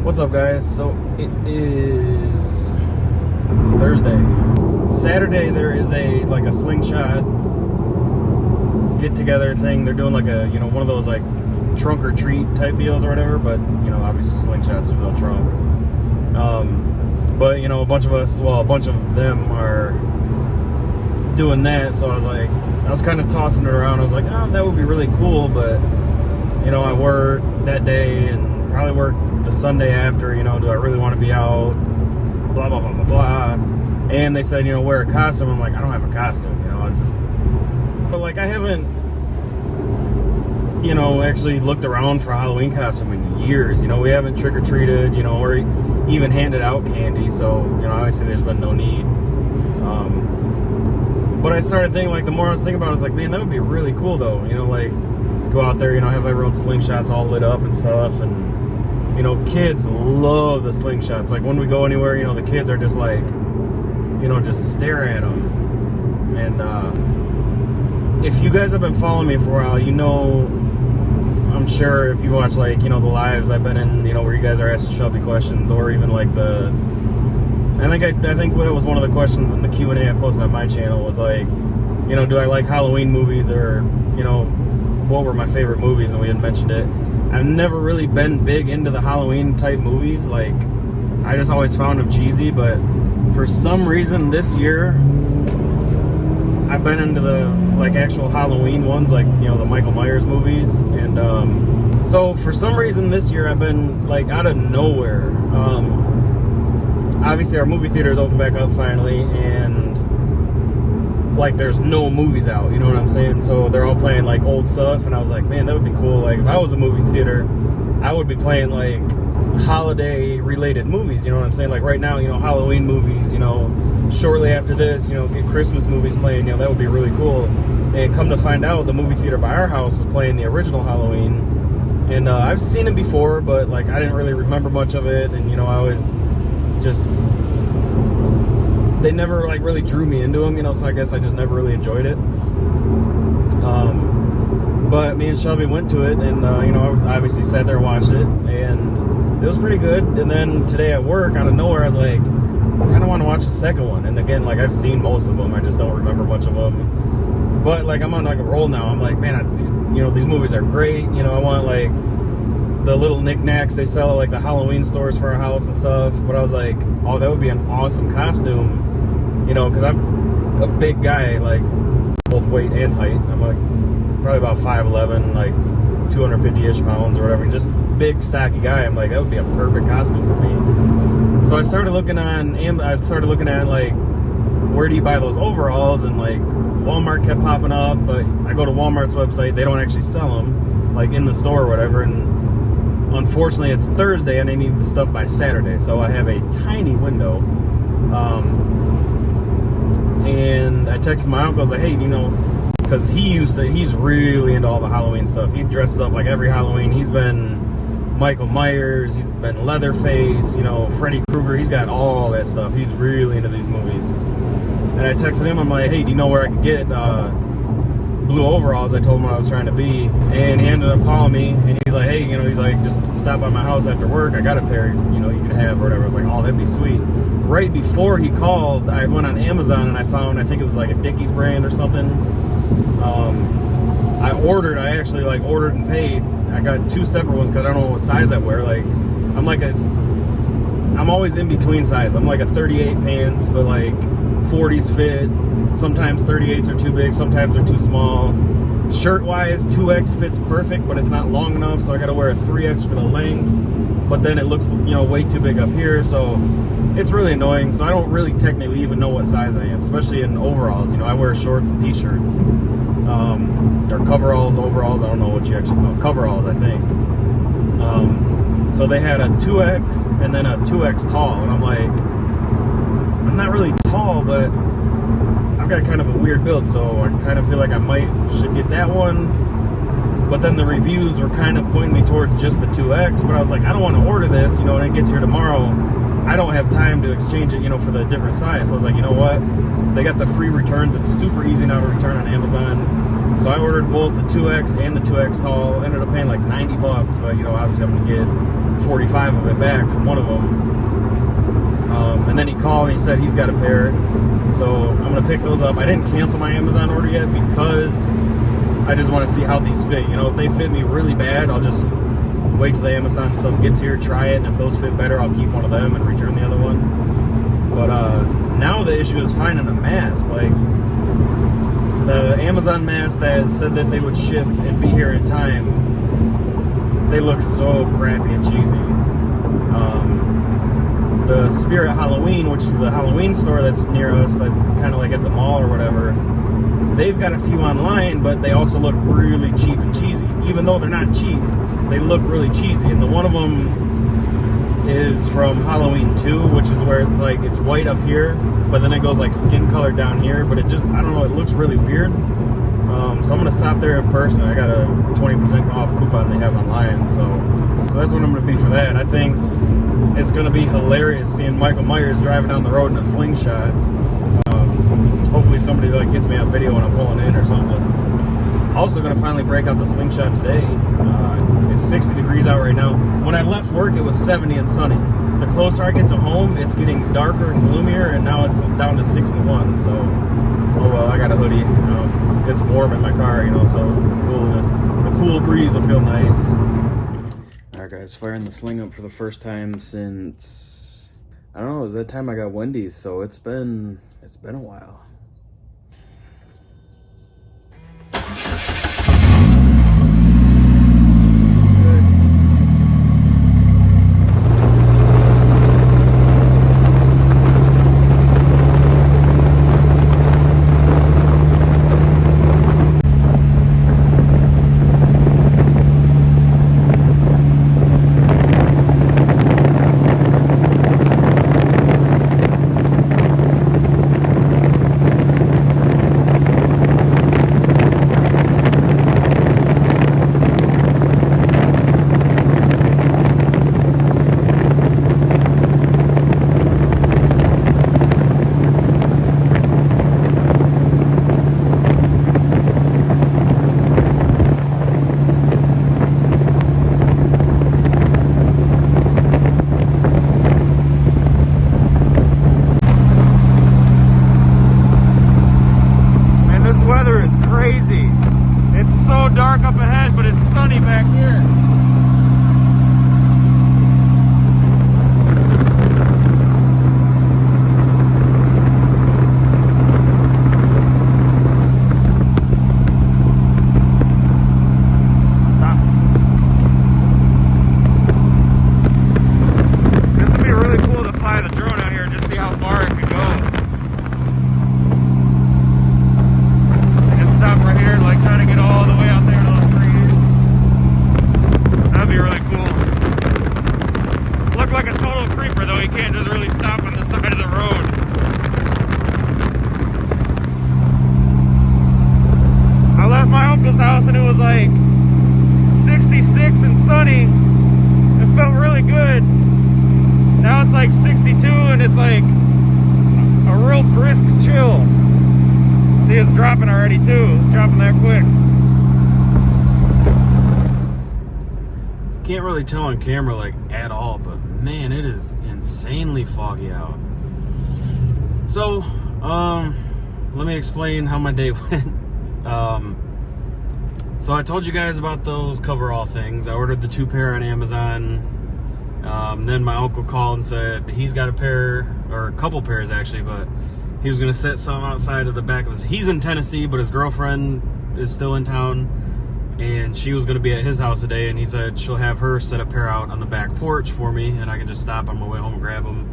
What's up, guys? So it is Thursday. Saturday there is a slingshot get together thing. They're doing like a one of those like trunk or treat type deals or whatever, but obviously slingshots, there's no trunk. But a bunch of us, well, a bunch of them are doing that, so I was kind of tossing it around. I was like, oh, that would be really cool, but I worked that day and probably worked the Sunday after. Do I really want to be out? Blah blah blah blah blah. And they said, wear a costume. I'm like, I don't have a costume. But I haven't, actually looked around for a Halloween costume in years. We haven't trick or treated, or even handed out candy. So obviously there's been no need. But I started thinking, the more I was thinking about it, I was like, man, that would be really cool though. Go out there, have everyone's slingshots all lit up and stuff, and kids love the slingshots. When we go anywhere, the kids are just just stare at them. And if you guys have been following me for a while, I'm sure if you watch the lives I've been in, where you guys are asking Shelby questions, or even I think that was one of the questions in the Q&A I posted on my channel was do I like Halloween movies, or what were my favorite movies, and we had mentioned it. I've never really been big into the Halloween type movies. I just always found them cheesy, but for some reason this year I've been into the actual Halloween ones, the Michael Myers movies. And so for some reason this year I've been out of nowhere. Obviously our movie theaters open back up finally, and there's no movies out, you know what I'm saying? So they're all playing old stuff, and I was like, man, that would be cool. If I was a movie theater, I would be playing holiday related movies, you know what I'm saying? Right now, Halloween movies, shortly after this, get Christmas movies playing, that would be really cool. And come to find out, the movie theater by our house was playing the original Halloween, and I've seen it before, but I didn't really remember much of it, and I always just, they never really drew me into them, so I guess I just never really enjoyed it. But me and Shelby went to it, and I obviously sat there and watched it, and it was pretty good. And then today at work, out of nowhere, I was like, I kind of want to watch the second one. And again, I've seen most of them, I just don't remember much of them. But I'm on a roll now. I'm like, man, these movies are great. I want the little knickknacks they sell at the Halloween stores for our house and stuff. But I was like, oh, that would be an awesome costume, because I'm a big guy, both weight and height. I'm probably about 5'11", 250-ish pounds or whatever, just big stocky guy. I'm like, that would be a perfect costume for me. So I started looking at where do you buy those overalls, and Walmart kept popping up, but I go to Walmart's website, they don't actually sell them in the store or whatever, and unfortunately it's Thursday and I need the stuff by Saturday, so I have a tiny window. And I texted my uncle, I was like, hey, because he's really into all the Halloween stuff. He dresses up every Halloween. He's been Michael Myers, he's been Leatherface, Freddy Krueger. He's got all that stuff. He's really into these movies. And I texted him, I'm like, hey, do you know where I can get blue overalls? I told him what I was trying to be. And he ended up calling me, and he's like, hey, just stop by my house after work. I got a pair, you can have or whatever. I was like, oh, that'd be sweet. Right before he called, I went on Amazon and I found, I think it was a Dickies brand or something. I actually ordered and paid. I got two separate ones because I don't know what size I wear. I'm always in between size. I'm a 38 pants, but 40s fit. Sometimes 38s are too big, sometimes they're too small. Shirt wise, 2X fits perfect, but it's not long enough, so I gotta wear a 3X for the length. But then it looks, way too big up here, so it's really annoying. So I don't really technically even know what size I am, especially in overalls. I wear shorts and t-shirts. Or coveralls, overalls, I don't know what you actually call them. Coveralls, I think. So they had a 2X and then a 2X tall, and I'm like, I'm not really tall, but I've got kind of a weird build, so I kind of feel like I should get that one. But then the reviews were kind of pointing me towards just the 2X, but I was like, I don't want to order this, when it gets here tomorrow, I don't have time to exchange it, for the different size. So I was like, you know what? They got the free returns. It's super easy now to return on Amazon. So I ordered both the 2X and the 2X tall. Ended up paying like $90, but you know, obviously I'm gonna get 45 of it back from one of them. And then he called and he said he's got a pair. So I'm going to pick those up. I didn't cancel my Amazon order yet because I just want to see how these fit. You know, if they fit me really bad, I'll just wait till the Amazon stuff gets here, try it, and if those fit better, I'll keep one of them and return the other one. But now the issue is finding a mask. Like, the Amazon masks that said that they would ship and be here in time, they look so crappy and cheesy. The Spirit Halloween, which is the Halloween store that's near us, like kind of like at the mall or whatever, they've got a few online, but they also look really cheap and cheesy. Even though they're not cheap, they look really cheesy. And the one of them is from Halloween 2, which is where it's like it's white up here, but then it goes like skin color down here. But it just, I don't know, it looks really weird. So I'm gonna stop there in person. I got a 20% off coupon they have online, so that's what I'm gonna be for that. I think it's gonna be hilarious seeing Michael Myers driving down the road in a slingshot. Hopefully somebody like gets me on video when I'm pulling in or something. Also gonna finally break out the slingshot today. It's 60 degrees out right now. When I left work, it was 70 and sunny. The closer I get to home, it's getting darker and gloomier, and now it's down to 61. So, oh well, I got a hoodie. It's warm in my car, you know, so the cool breeze will feel nice. All right, guys, firing the Sling up for the first time since, I don't know, it was that time I got Wendy's, so it's been a while. Dark up ahead, but it's sunny back here. Stops. This would be really cool to fly the drone out here and just see how far it could go. And stop right here and like try to get all the way out there. Like a total creeper, though. He can't just really stop on the side of the road. I left my uncle's house and it was like 66 and sunny. It felt really good. Now it's like 62 and it's like a real brisk chill. See, it's dropping already too. It's dropping that quick. Can't really tell on camera like at all, but man, it is insanely foggy out. So let me explain how my day went. So I told you guys about those coverall things. I ordered the 2 pair on Amazon. Then my uncle called and said he's got a pair, or a couple pairs actually, but he was gonna set some outside of the back of his, he's in Tennessee, but his girlfriend is still in town, and she was going to be at his house today, and he said she'll have her set a pair out on the back porch for me, and I can just stop on my way home and grab them.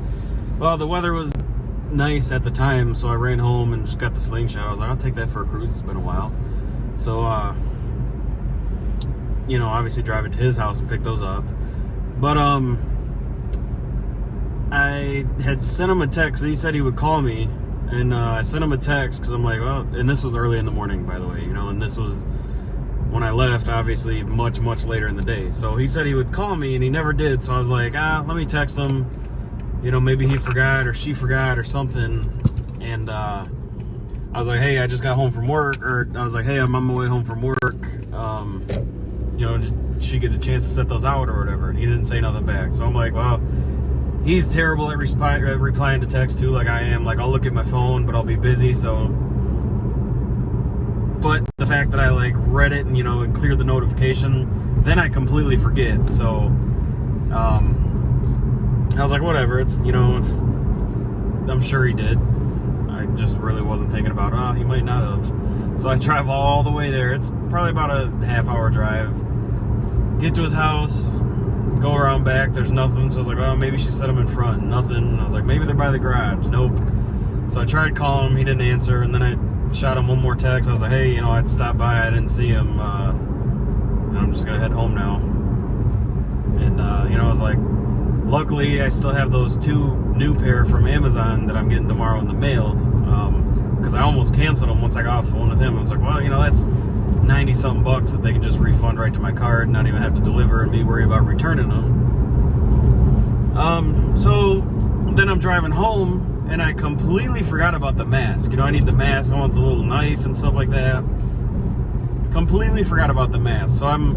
Well, the weather was nice at the time, so I ran home and just got the slingshot. I was like, I'll take that for a cruise. It's been a while. So, you know, obviously drive it to his house and pick those up. But, I had sent him a text. He said he would call me, and I sent him a text because I'm like, well, and this was early in the morning, by the way, you know, and this was when I left, obviously much later in the day. So he said he would call me, and he never did. So I was like, let me text him. You know, maybe he forgot or she forgot or something. And I was like, hey, I just got home from work. Or I was like, hey, I'm on my way home from work. you know, did she get a chance to set those out or whatever? And he didn't say nothing back. So I'm like, well, he's terrible at replying to text too, like I am. Like, I'll look at my phone, but I'll be busy, so. But the fact that I like read it and, you know, it cleared the notification, then I completely forget. So, I was like, whatever, it's, you know, I'm sure he did. I just really wasn't thinking about, oh, he might not have. So I drive all the way there. It's probably about a half-hour drive. Get to his house, go around back, there's nothing. So I was like, well, maybe she set him in front. Nothing. I was like, maybe they're by the garage. Nope. So I tried calling him, he didn't answer, and then I shot him one more text. I was like, hey, you know, I'd stop by, I didn't see him, and I'm just gonna head home now. And, you know, I was like, luckily, I still have those 2 new pair from Amazon that I'm getting tomorrow in the mail. Because I almost canceled them once I got off the one with him. I was like, well, you know, that's 90-something bucks that they can just refund right to my card and not even have to deliver and me worry about returning them. So then I'm driving home and I completely forgot about the mask. You know, I need the mask. I want the little knife and stuff like that. Completely forgot about the mask. So I'm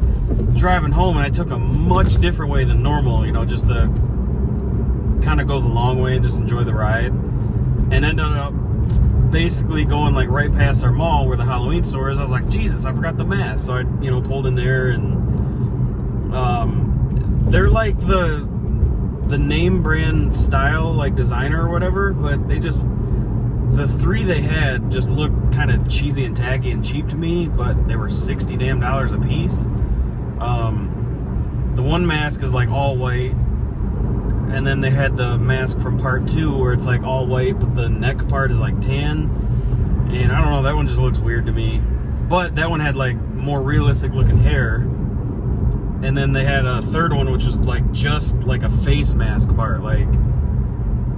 driving home and I took a much different way than normal, you know, just to kind of go the long way and just enjoy the ride, and ended up basically going like right past our mall where the Halloween store is. I was like, Jesus, I forgot the mask. So I, you know, pulled in there, and they're like the name brand style, like designer or whatever, but they just, the 3 they had just looked kind of cheesy and tacky and cheap to me, but they were $60 damn a piece. The one mask is like all white, and then they had the mask from part 2 where it's like all white, but the neck part is like tan. And I don't know, that one just looks weird to me. But that one had like more realistic looking hair. And then they had a third one which was like just like a face mask part, like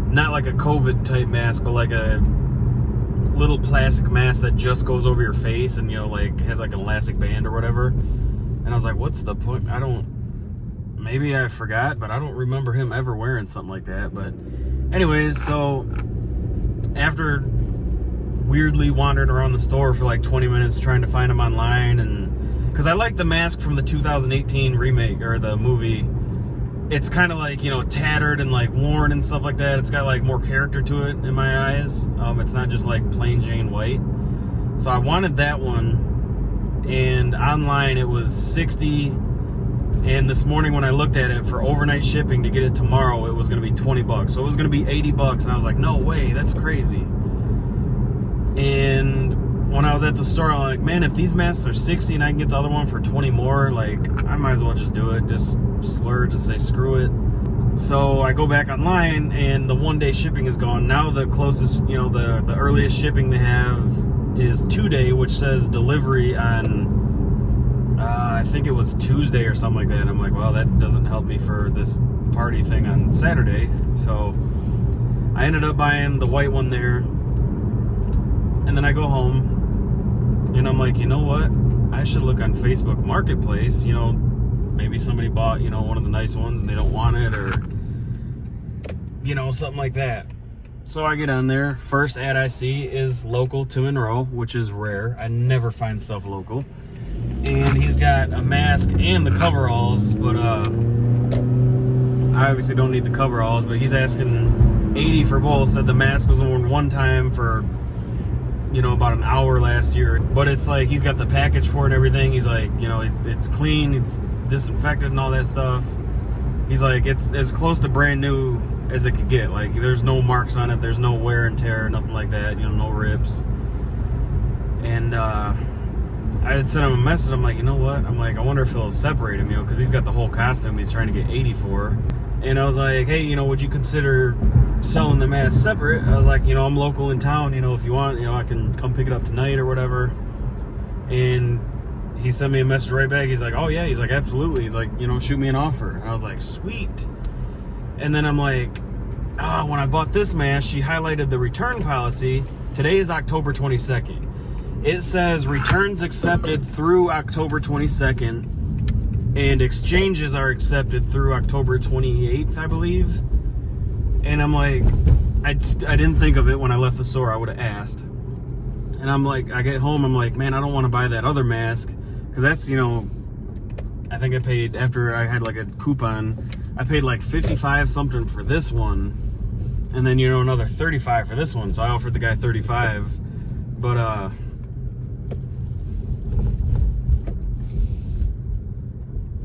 not like a COVID type mask, but like a little plastic mask that just goes over your face and, you know, like has like an elastic band or whatever. And I was like, what's the point? Maybe I forgot, but I don't remember him ever wearing something like that. But anyways, so after weirdly wandering around the store for like 20 minutes trying to find him online, and because I like the mask from the 2018 remake or the movie, it's kind of like, you know, tattered and like worn and stuff like that. It's got like more character to it in my eyes. It's not just like plain Jane white. So I wanted that one, and online it was $60. And this morning when I looked at it for overnight shipping to get it tomorrow, it was going to be $20. So it was going to be $80, and I was like, no way, that's crazy. And when I was at the store, I'm like, man, if these masks are $60 and I can get the other one for 20 more, like, I might as well just do it. Just splurge and say screw it. So I go back online, and the 1-day shipping is gone. Now the closest, you know, the earliest shipping they have is 2-day, which says delivery on I think it was Tuesday or something like that. And I'm like, well, that doesn't help me for this party thing on Saturday. So I ended up buying the white one there. And then I go home and I'm like, you know what? I should look on Facebook Marketplace. You know, maybe somebody bought, you know, one of the nice ones and they don't want it, or, you know, something like that. So I get on there. First ad I see is local to Monroe, which is rare. I never find stuff local. And he's got a mask and the coveralls, but I obviously don't need the coveralls, but he's asking $80 for both. Said the mask was worn one time for, you know, about an hour last year, but it's like he's got the package for it and everything. He's like, you know, it's clean, it's disinfected and all that stuff. He's like, it's as close to brand new as it could get. Like, there's no marks on it, there's no wear and tear, nothing like that, you know, no rips. And I had sent him a message. I'm like, you know what? I'm like, I wonder if he'll separate him, you know, because he's got the whole costume he's trying to get $80 for. And I was like, hey, you know, would you consider selling the mask separate? I was like, you know, I'm local in town, you know, if you want, you know, I can come pick it up tonight or whatever. And he sent me a message right back. He's like, oh yeah, he's like, absolutely. He's like, you know, shoot me an offer. And I was like, sweet. And then I'm like, when I bought this mask, she highlighted the return policy. Today is October 22nd. It says returns accepted through October 22nd, and exchanges are accepted through October 28th, I believe. And I'm like, I didn't think of it when I left the store. I would have asked. And I'm like, I get home, I'm like, man, I don't want to buy that other mask, because that's, you know, I think I paid, after I had like a coupon, I paid like 55 something for this one, and then, you know, another 35 for this one. So I offered the guy 35, but I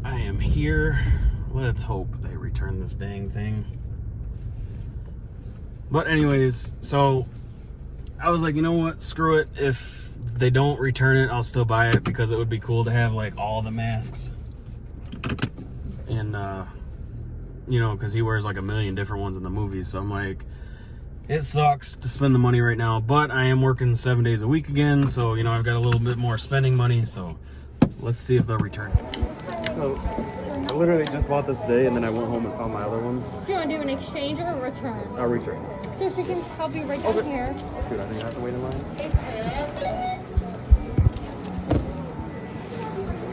am here. Let's hope they return this dang thing. But anyways, so I was like, you know what, screw it. If they don't return it, I'll still buy it, because it would be cool to have like all the masks. And you know, because he wears like a million different ones in the movies. So I'm like, it sucks to spend the money right now, but I am working 7 days a week again, so you know, I've got a little bit more spending money. So let's see if they'll return it. So I literally just bought this today, and then I went home and found my other one. Do you want to do an exchange or a return? I'll return. So she can help you right down here. Dude, I think I have to wait in line.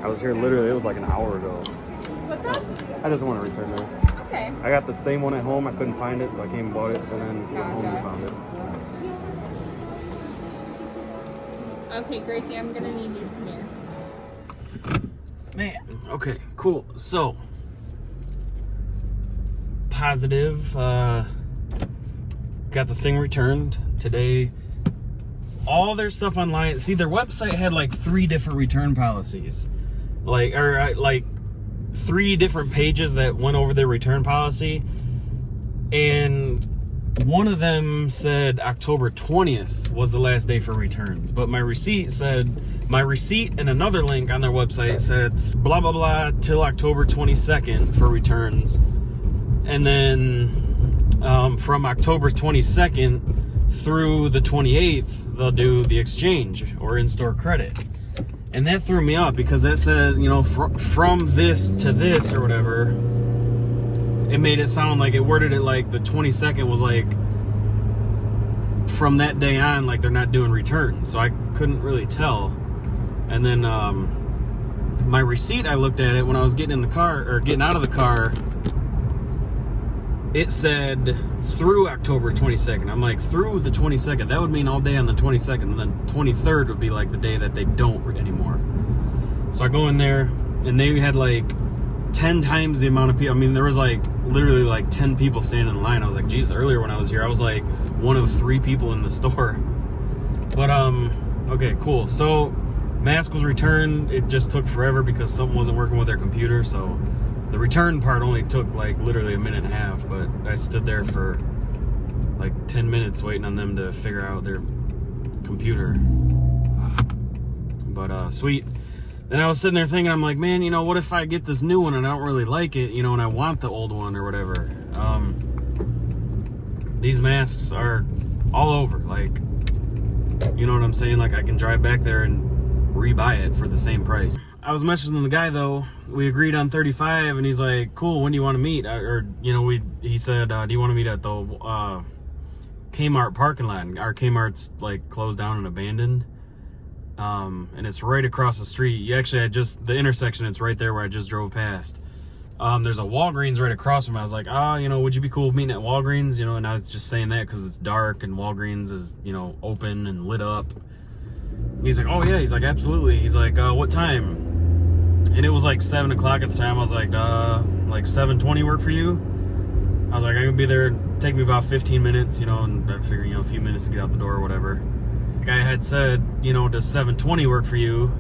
I was here literally, it was like an hour ago. What's up? I just want to return this. Okay. I got the same one at home. I couldn't find it, so I came and bought it, and then went home and found it. Okay, Gracie, I'm gonna need you from here. Man, okay, cool. So, positive, got the thing returned today. All their stuff online, see, their website had like 3 different return policies. Like 3 different pages that went over their return policy. And one of them said October 20th was the last day for returns. But my receipt and another link on their website said blah, blah, blah, till October 22nd for returns. And then from October 22nd through the 28th, they'll do the exchange or in-store credit. And that threw me off, because that says, you know, from this to this or whatever. It made it sound like, it worded it like the 22nd was like from that day on, like they're not doing returns. So I couldn't really tell. And then my receipt, I looked at it when I was getting in the car, or getting out of the car. It said through October 22nd. I'm like, through the 22nd? That would mean all day on the 22nd. And then 23rd would be like the day that they don't anymore. So I go in there, and they had like 10 times the amount of people. I mean, there was like literally like 10 people standing in line. I was like, geez, earlier when I was here, I was like one of 3 people in the store. But okay, cool. So mask was returned. It just took forever because something wasn't working with their computer. So the return part only took like literally a minute and a half, but I stood there for like 10 minutes waiting on them to figure out their computer. But sweet. Then I was sitting there thinking, I'm like, man, you know, what if I get this new one and I don't really like it, you know, and I want the old one or whatever. These masks are all over, like, you know what I'm saying? Like, I can drive back there and rebuy it for the same price. I was messaging the guy though. We agreed on 35, and he's like, "Cool. When do you want to meet?" Or you know, he said, "Do you want to meet at the Kmart parking lot?" Our Kmart's like closed down and abandoned, and it's right across the street. The intersection. It's right there where I just drove past. There's a Walgreens right across from me. I was like, you know, would you be cool with meeting at Walgreens? You know, and I was just saying that because it's dark and Walgreens is, you know, open and lit up. He's like, oh yeah. He's like, absolutely. He's like, what time? And it was like 7 o'clock at the time. I was like 7:20 work for you? I was like, I can be there. Take me about 15 minutes, you know, and I figure, you know, a few minutes to get out the door or whatever. The guy had said, you know, does 7:20 work for you?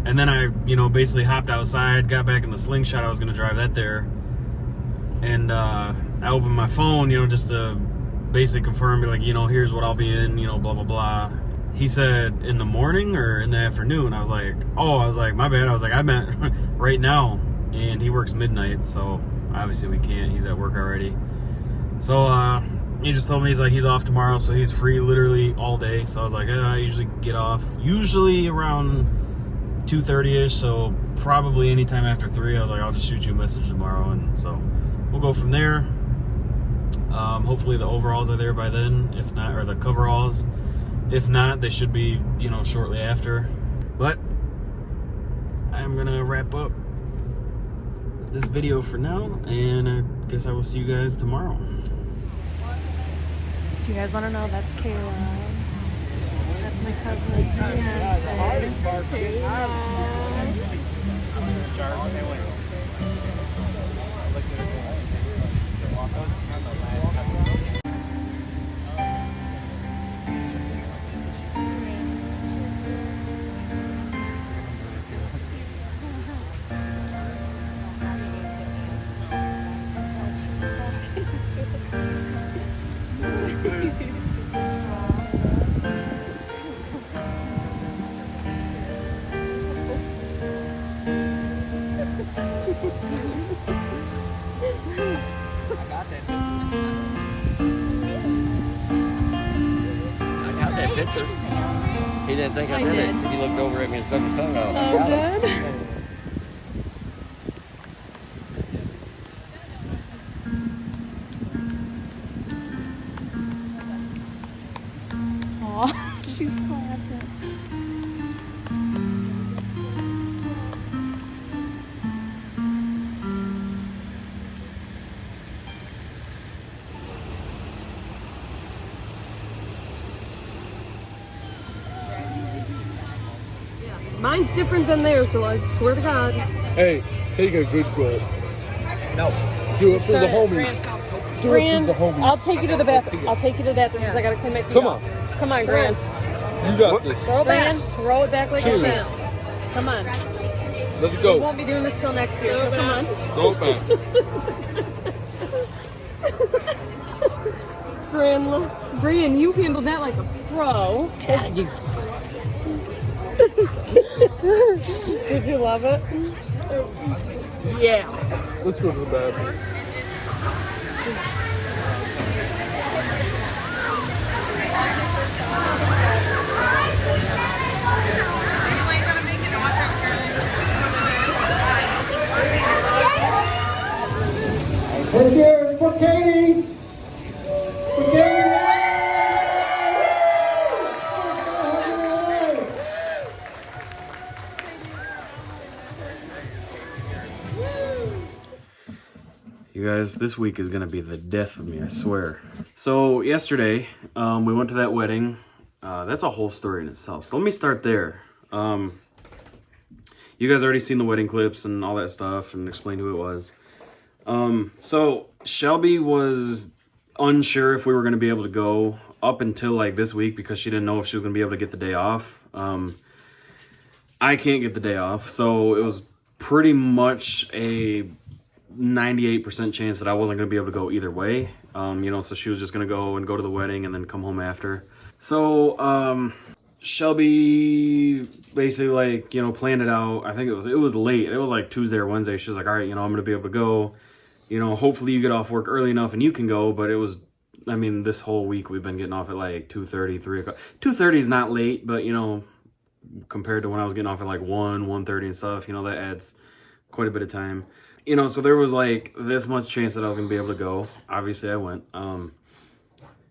And then I, you know, basically hopped outside, got back in the Slingshot. I was going to drive that there. And I opened my phone, you know, just to basically confirm, be like, you know, here's what I'll be in, you know, blah, blah, blah. He said, in the morning or in the afternoon? I was like, my bad. I was like, I meant right now. And he works midnight, so obviously we can't. He's at work already. So he just told me he's off tomorrow, so he's free literally all day. So I was like, I usually get off usually around 2:30ish, so probably anytime after 3. I was like, I'll just shoot you a message tomorrow, and so we'll go from there. Hopefully the overalls are there by then, if not, or the coveralls. If not, they should be, you know, shortly after. But I'm gonna wrap up this video for now, and I guess I will see you guys tomorrow. If you guys want to know, that's Kayla. That's my cousin. Kayla. Picture. He didn't think I did it. He looked over at me and stuck his tongue out. Oh, good. Aw, she's clapping. Mine's different than theirs, so I swear to God. Hey, take a good gulp. No. Do it for the homies. Do it for the homies. I'll take you to the bathroom. I'll take you to the bathroom because I gotta clean my feet. Come off. on. Come on, Gran. You got this. Throw it back. Throw it back like Cheers. a champ. Come on. Let's We go. won't be doing this till next year, so come on. Throw it back. Brian, you handled that like a pro. Did you love it? Yeah. Let's go to the bathroom. Let's hear it for Katie. For Katie. You guys, this week is gonna be the death of me, I swear. So yesterday, we went to that wedding. That's a whole story in itself. So let me start there. You guys already seen the wedding clips and all that stuff and explained who it was. So Shelby was unsure if we were gonna be able to go up until like this week because she didn't know if she was gonna be able to get the day off. I can't get the day off, so it was pretty much a 98% chance that I wasn't going to be able to go either way. You know, so she was just going to go to the wedding and then come home after. So, Shelby basically like, you know, planned it out. I think it was late. It was like Tuesday or Wednesday. She was like, all right, you know, I'm going to be able to go, you know, hopefully you get off work early enough and you can go. But it was, I mean, this whole week we've been getting off at like 2:30, 3 o'clock. 2:30 is not late, but you know, compared to when I was getting off at like 1:30 and stuff, you know, that adds quite a bit of time. You know, so there was like this much chance that I was gonna be able to go. Obviously I went.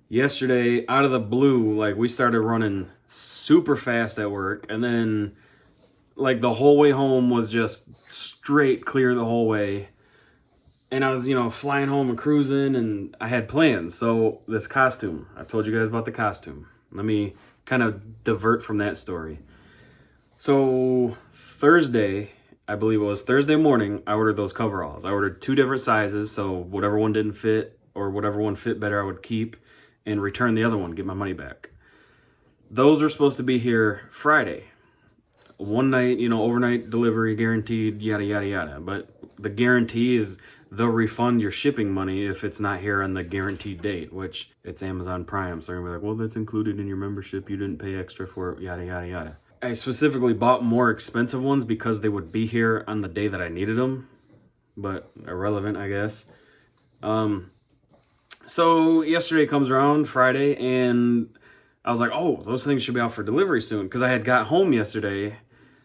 Yesterday, out of the blue, like we started running super fast at work, and then like the whole way home was just straight clear the whole way. And I was, you know, flying home and cruising, and I had plans. So this costume, I told you guys about the costume. Let me kind of divert from that story. So Thursday, I believe it was Thursday morning, I ordered those coveralls. I ordered 2 different sizes, so whatever one didn't fit or whatever one fit better, I would keep and return the other one, get my money back. Those are supposed to be here Friday. One night, you know, overnight delivery guaranteed, yada, yada, yada. But the guarantee is they'll refund your shipping money if it's not here on the guaranteed date, which it's Amazon Prime. So they're gonna be like, well, that's included in your membership. You didn't pay extra for it, yada, yada, yada. I specifically bought more expensive ones because they would be here on the day that I needed them, but irrelevant, I guess. So yesterday comes around, Friday, and I was like, oh, those things should be out for delivery soon, because I had got home yesterday,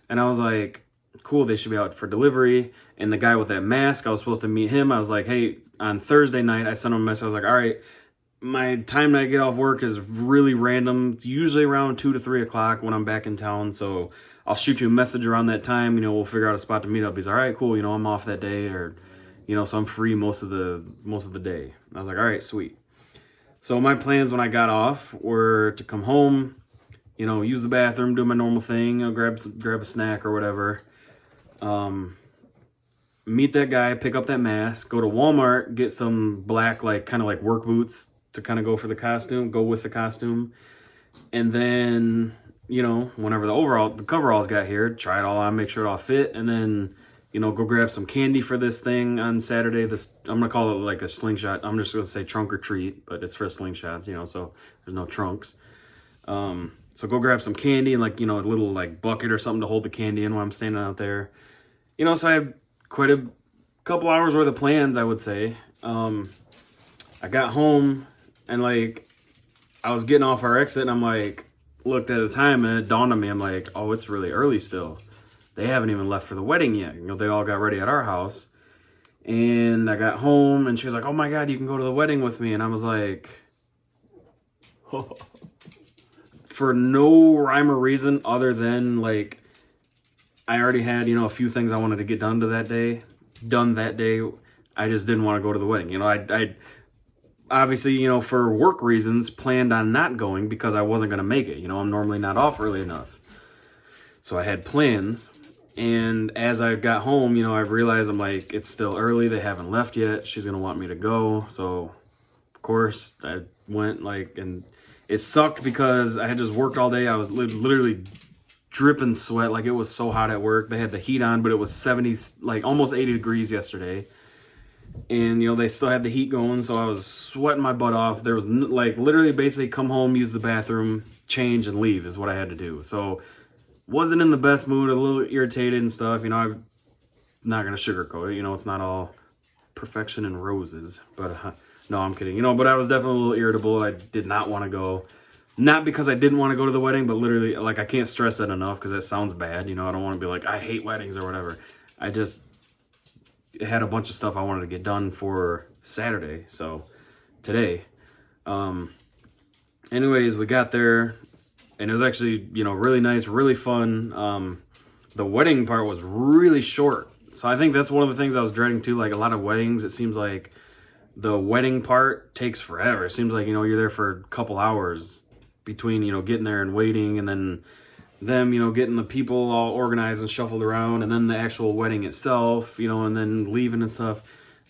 and I was like, cool, they should be out for delivery. And the guy with that mask, I was supposed to meet him. I was like, hey, on Thursday night, I sent him a message. I was like, all right, my time that I get off work is really random. It's usually around 2 to 3 o'clock when I'm back in town. So I'll shoot you a message around that time. You know, we'll figure out a spot to meet up. He's all right, cool. You know, I'm off that day, or, you know, so I'm free most of the day. And I was like, all right, sweet. So my plans when I got off were to come home, you know, use the bathroom, do my normal thing, you know, grab a snack or whatever. meet that guy, pick up that mask, go to Walmart, get some black, like, kind of like work boots to kind of go with the costume. And then, you know, whenever the coveralls got here, try it all on, make sure it all fit. And then, you know, go grab some candy for this thing on Saturday. I'm going to call it like a slingshot. I'm just going to say trunk or treat, but it's for slingshots, you know, so there's no trunks. So go grab some candy and, like, you know, a little like bucket or something to hold the candy in while I'm standing out there. You know, so I have quite a couple hours worth of plans, I would say. I got home and, like, I was getting off our exit and I'm like, looked at the time and it dawned on me. I'm like, oh, it's really early still. They haven't even left for the wedding yet. You know, they all got ready at our house. And I got home and she was like, oh my God, you can go to the wedding with me. And I was like, for no rhyme or reason other than, like, I already had, you know, a few things I wanted to get done that day. I just didn't want to go to the wedding. You know, I obviously, you know, for work reasons, planned on not going because I wasn't going to make it. You know, I'm normally not off early enough. So I had plans. And as I got home, you know, I realized, I'm like, it's still early. They haven't left yet. She's going to want me to go. So, of course, I went, like, and it sucked because I had just worked all day. I was literally dripping sweat. Like, it was so hot at work. They had the heat on, but it was 70, like, almost 80 degrees yesterday. And, you know, they still had the heat going, so I was sweating my butt off. There was, like, literally basically come home, use the bathroom, change, and leave is what I had to do. So, wasn't in the best mood, a little irritated and stuff. You know, I'm not going to sugarcoat it. You know, it's not all perfection and roses. But, no, I'm kidding. You know, but I was definitely a little irritable. I did not want to go. Not because I didn't want to go to the wedding, but literally, like, I can't stress that enough because that sounds bad. You know, I don't want to be like, I hate weddings or whatever. I just had a bunch of stuff I wanted to get done for Saturday. So, today. Anyways, we got there. And it was actually, you know, really nice, really fun. The wedding part was really short. So I think that's one of the things I was dreading too. Like, a lot of weddings, it seems like the wedding part takes forever. It seems like, you know, you're there for a couple hours between, you know, getting there and waiting, and then them, you know, getting the people all organized and shuffled around, and then the actual wedding itself, you know, and then leaving and stuff.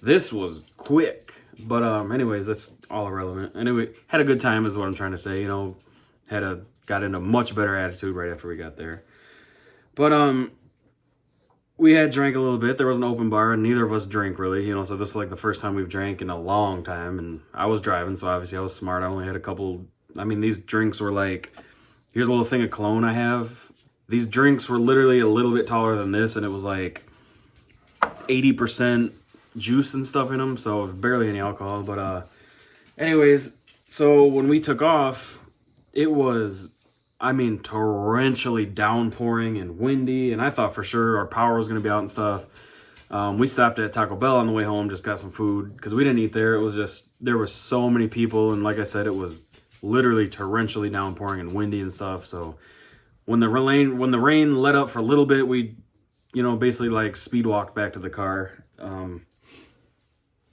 This was quick. But anyways, that's all irrelevant. Anyway, had a good time is what I'm trying to say. You know, got in a much better attitude right after we got there. But we had drank a little bit. There was an open bar, and neither of us drink really, you know, so this is like the first time we've drank in a long time, and I was driving, so obviously I was smart. I only had a couple. I mean, these drinks were like, here's a little thing of cologne I have. These drinks were literally a little bit taller than this, and it was like 80% juice and stuff in them, so it was barely any alcohol. But anyways, so when we took off, it was, I mean, torrentially downpouring and windy, and I thought for sure our power was going to be out and stuff. We stopped at Taco Bell on the way home, just got some food, because we didn't eat there. It was just, there were so many people, and like I said, it was literally torrentially downpouring and windy and stuff. So when the rain let up for a little bit, we, you know, basically like speed walked back to the car.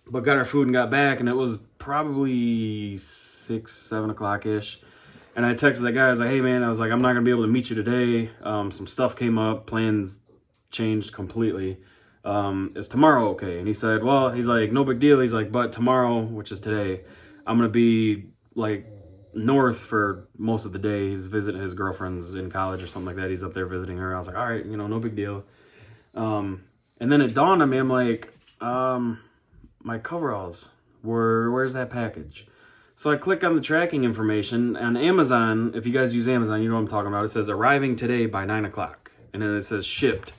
But got our food and got back, and it was probably 6, 7 o'clock-ish. And I texted that guy, I was like, hey man, I was like, I'm not gonna be able to meet you today. Some stuff came up, plans changed completely. Is tomorrow okay? And he said, well, he's like, no big deal. He's like, but tomorrow, which is today, I'm gonna be like north for most of the day. He's visiting his girlfriend's in college or something like that. He's up there visiting her. I was like, all right, you know, no big deal. And then it dawned on me, I'm like, my coveralls, where's that package? So I click on the tracking information on Amazon. If you guys use Amazon, you know what I'm talking about. It says arriving today by 9 o'clock. And then it says shipped.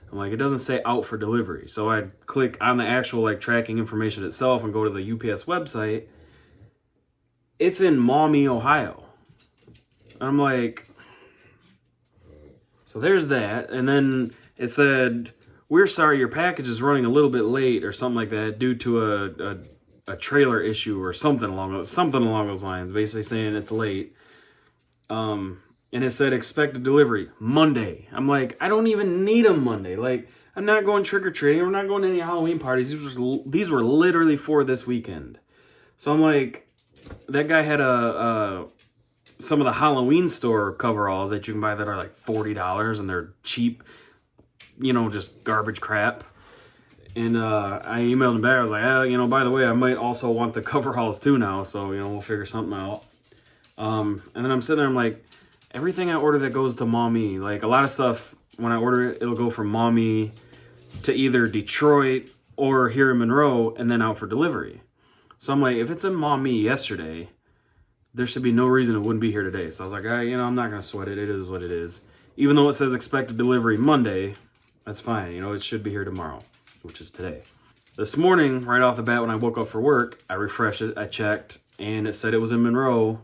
I'm like, it doesn't say out for delivery. So I click on the actual like tracking information itself and go to the UPS website. It's in Maumee, Ohio. I'm like, so there's that. And then it said, we're sorry, your package is running a little bit late or something like that due to a trailer issue or something along those lines, basically saying it's late. And it said expected delivery Monday. I'm like, I don't even need them Monday. Like, I'm not going trick-or-treating. I'm not going to any Halloween parties. These were literally for this weekend. So I'm like, that guy had some of the Halloween store coveralls that you can buy that are like $40 and they're cheap, you know, just garbage crap. And I emailed him back. I was like, you know, by the way, I might also want the coveralls too now. So, you know, we'll figure something out. And then I'm sitting there, I'm like, everything I order that goes to Mommy, like a lot of stuff, when I order it, it'll go from Mommy to either Detroit or here in Monroe and then out for delivery. So I'm like, if it's in Mommy yesterday, there should be no reason it wouldn't be here today. So I was like, you know, I'm not going to sweat it. It is what it is. Even though it says expected delivery Monday, that's fine. You know, it should be here tomorrow, which is today. This morning, right off the bat, when I woke up for work, I refreshed it, I checked, and it said it was in Monroe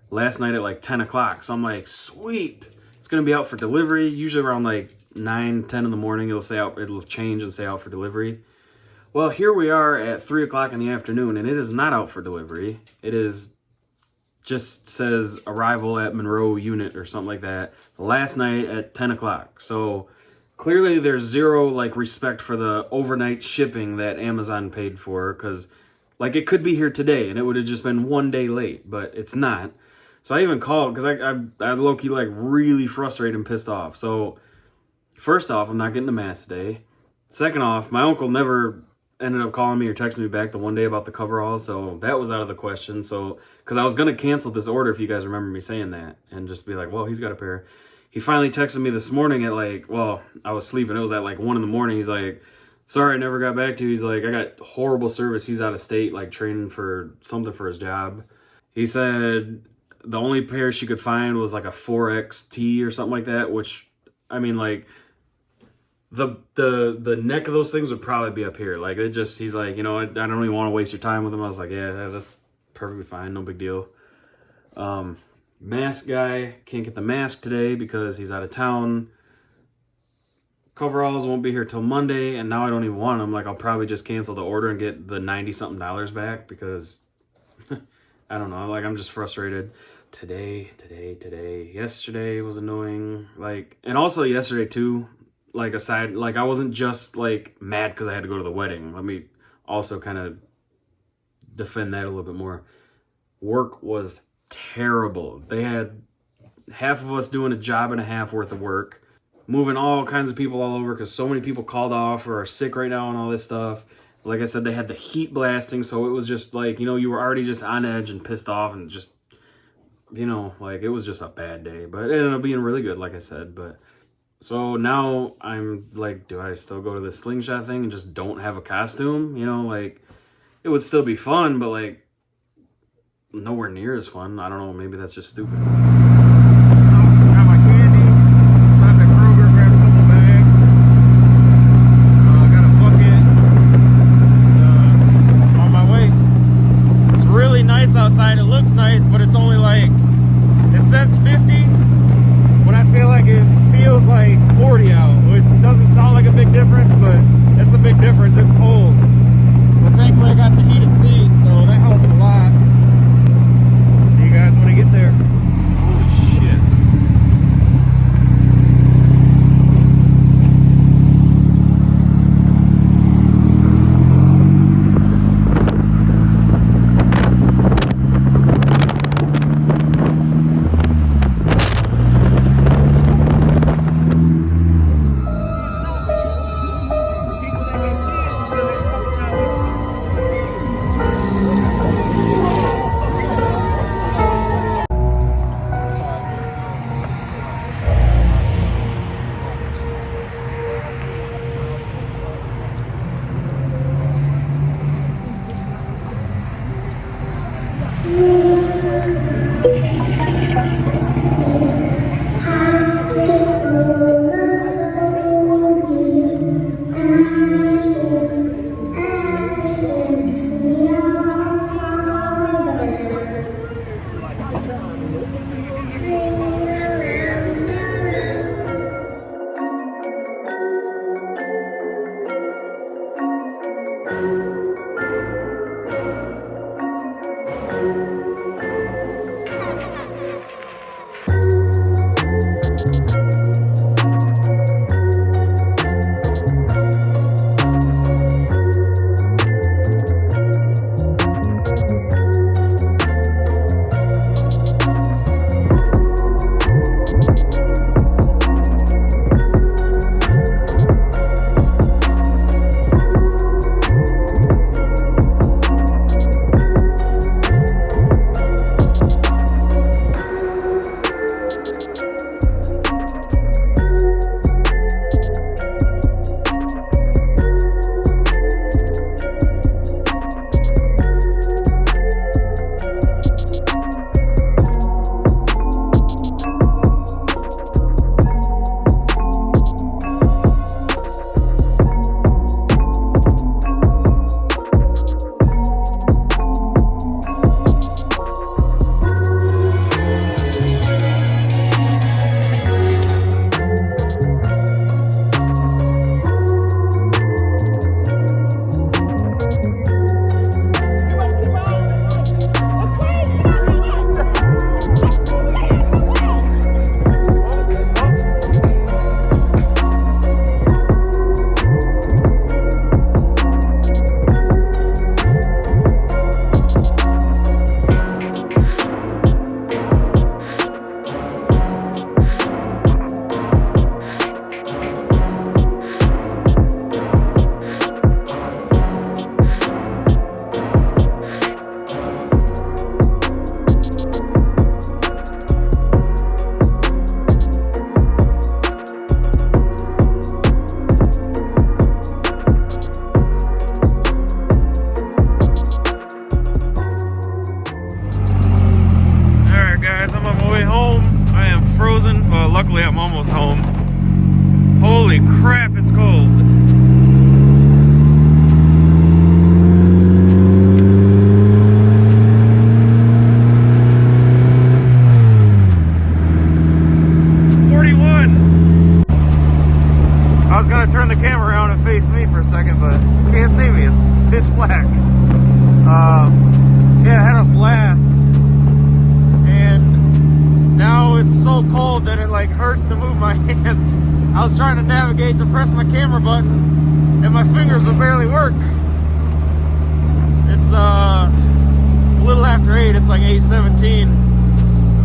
last night at like 10 o'clock. So I'm like, sweet. It's going to be out for delivery. Usually around like 9, 10 in the morning, it'll change and say out for delivery. Well, here we are at 3 o'clock in the afternoon, and it is not out for delivery. It is just says arrival at Monroe unit or something like that last night at 10 o'clock. So clearly there's zero like respect for the overnight shipping that Amazon paid for, because like it could be here today and it would have just been 1 day late, but it's not. So I even called because I was low-key like really frustrated and pissed off. So first off, I'm not getting the mask today. Second off, my uncle never ended up calling me or texting me back the one day about the coveralls, so that was out of the question. So, because I was going to cancel this order, if you guys remember me saying that, and just be like, well, he's got a pair. He finally texted me this morning at like, well, I was sleeping. It was at like 1 in the morning. He's like, sorry, I never got back to you. He's like, I got horrible service. He's out of state, like training for something for his job. He said the only pair she could find was like a 4XT or something like that, which, I mean, like, the neck of those things would probably be up here. Like, it just, he's like, you know, I don't even want to waste your time with them. I was like, yeah, that's perfectly fine. No big deal. Mask guy can't get the mask today because he's out of town. Coveralls won't be here till Monday, and now I don't even want them. Like, I'll probably just cancel the order and get the $90-something back because I don't know. Like, I'm just frustrated. Today. Yesterday was annoying. Like, and also yesterday too, like aside, like I wasn't just like mad because I had to go to the wedding. Let me also kind of defend that a little bit more. Work was terrible. They had half of us doing a job and a half worth of work, moving all kinds of people all over because so many people called off or are sick right now and all this stuff. Like I said, they had the heat blasting, so it was just like, you know, you were already just on edge and pissed off and just, you know, like it was just a bad day. But it ended up being really good, like I said. But so now I'm like, do I still go to the slingshot thing and just don't have a costume? You know, like it would still be fun, but like nowhere near as fun. I don't know, maybe that's just stupid. Got my candy, stopped at Kroger, grabbed a couple bags, got a bucket, on my way. It's really nice outside. It looks nice, but it's only like, it says 50, when I feel like it feels like 40 out, which doesn't sound like a big difference, but it's a big difference. It's cold. But thankfully I got the heated seat, so that helps a lot. See you guys when I get there. Holy shit. luckily I'm almost home. Holy crap, it's cold. I was gonna turn the camera around and face me for a second, but you can't see me, it's pitch black. Yeah, I had a blast. And now it's so cold that it like hurts to move my hands. I was trying to navigate to press my camera button and my fingers would barely work. It's a little after 8, it's like 8:17.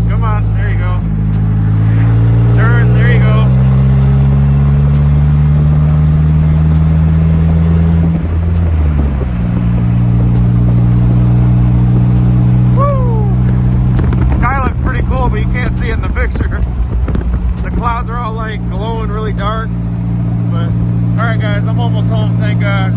Come on, there you go. Turn, there you go. But you can't see it in the picture. The clouds are all like glowing really dark. But all right guys, I'm almost home, thank God.